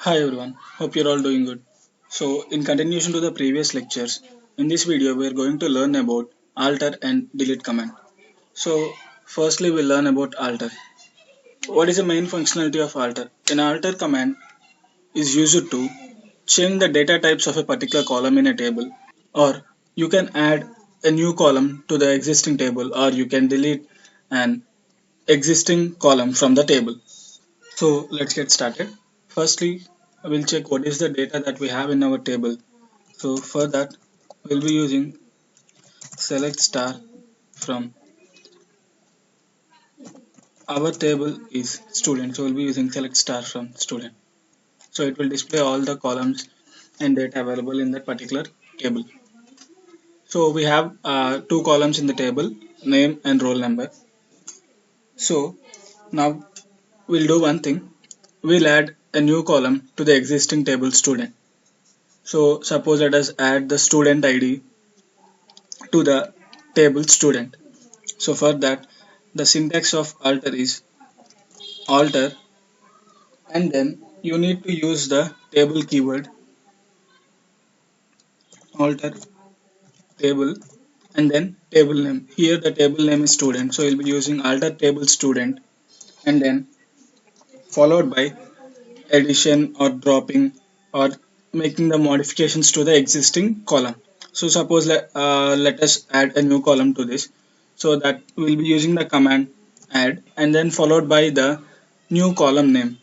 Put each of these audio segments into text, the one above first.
Hi everyone, hope you're all doing good. So, in continuation to the previous lectures, in this video we are going to learn about alter and delete command. So, firstly we'll learn about alter. What is the main functionality of alter? An alter command is used to change the data types of a particular column in a table, or you can add a new column to the existing table, or you can delete an existing column from the table. So let's get started. Firstly, we'll check what is the data that we have in our table. So for that, we'll be using select star from our table is student. So we'll be using select star from student. So it will display all the columns and data available in that particular table. So we have two columns in the table, name and roll number. So now we'll do one thing. We'll add a new column to the existing table student. So suppose let us add the student ID to the table student. So for that, the syntax of alter is alter, and then you need to use the table keyword alter table and then table name. Here the table name is student, so you'll be using alter table student and then followed by addition or dropping or making the modifications to the existing column. So suppose let us add a new column to this. So that we'll be using the command add and then followed by the new column name.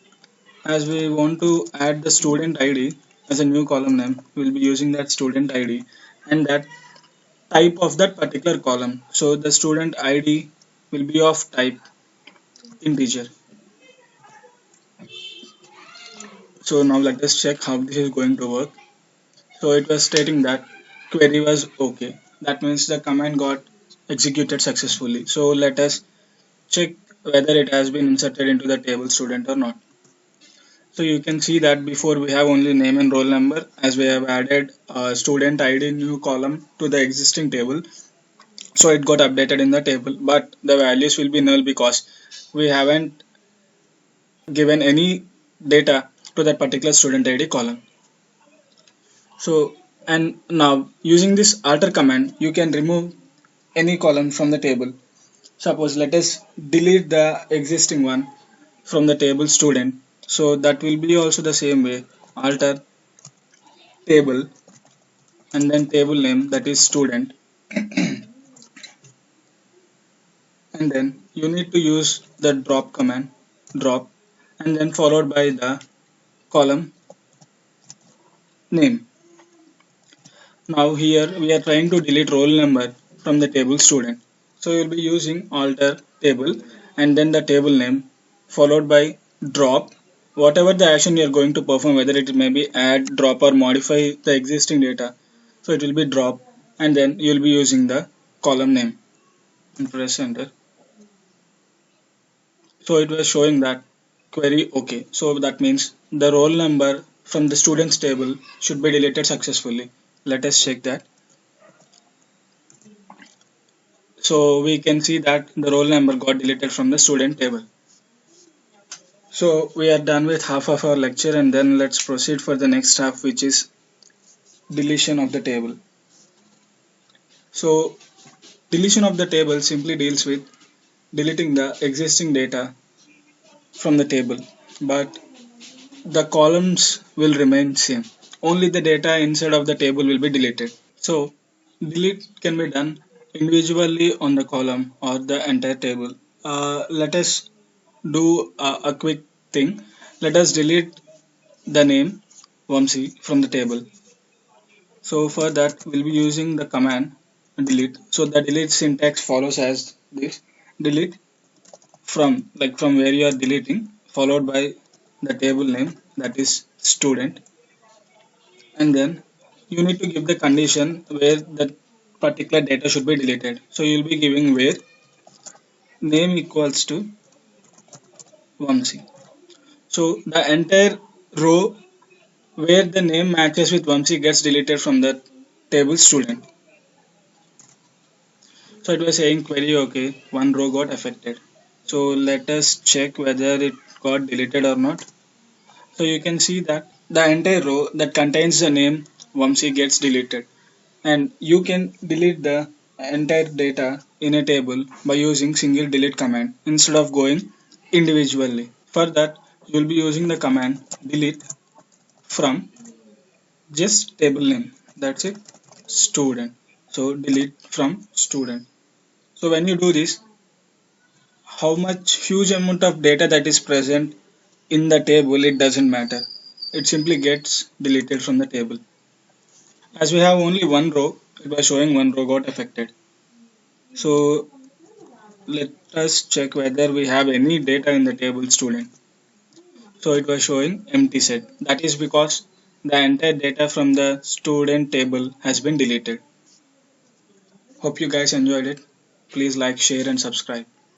As we want to add the student ID as a new column name, we'll be using that student ID and that type of that particular column. So the student ID will be of type integer. So now let us check how this is going to work. So it was stating that query was okay. That means the command got executed successfully. So let us check whether it has been inserted into the table student or not. So you can see that before we have only name and roll number, as we have added student ID new column to the existing table. So it got updated in the table, but the values will be null because we haven't given any data to that particular student ID column. So and now using this alter command, you can remove any column from the table. Suppose let us delete the existing one from the table student. So that will be also the same way alter table and then table name that is student, and then you need to use the drop command drop and then followed by the column name. Now here we are trying to delete roll number from the table student, so you will be using alter table and then the table name followed by drop whatever the action you are going to perform, whether it may be add, drop or modify the existing data. So it will be drop and then you will be using the column name and press enter. So it was showing that query okay. So that means the roll number from the students table should be deleted successfully. Let us check that. So we can see that the roll number got deleted from the student table. So we are done with half of our lecture and then let's proceed for the next half, which is deletion of the table. So deletion of the table simply deals with deleting the existing data from the table, but the columns will remain same. Only the data inside of the table will be deleted. So delete can be done individually on the column or the entire table. Let us do a quick thing. Let us delete the name Vamsi from the table. So for that we'll be using the command delete. So the delete syntax follows as this: delete from, like from where you are deleting, followed by the table name that is student, and then you need to give the condition where that particular data should be deleted. So you'll be giving where name equals to Vamsi. So the entire row where the name matches with Vamsi gets deleted from the table student. So it was saying query okay, one row got affected. So let us check whether it got deleted or not. So you can see that the entire row that contains the name Vamsi gets deleted, and you can delete the entire data in a table by using single delete command instead of going individually. For that, you will be using the command delete from just table name. That's it, student. So delete from student. So when you do this, how much huge amount of data that is present in the table, it doesn't matter. It simply gets deleted from the table. As we have only one row, it was showing one row got affected. So let us check whether we have any data in the table student. So it was showing empty set. That is because the entire data from the student table has been deleted. Hope you guys enjoyed it. Please like, share and subscribe.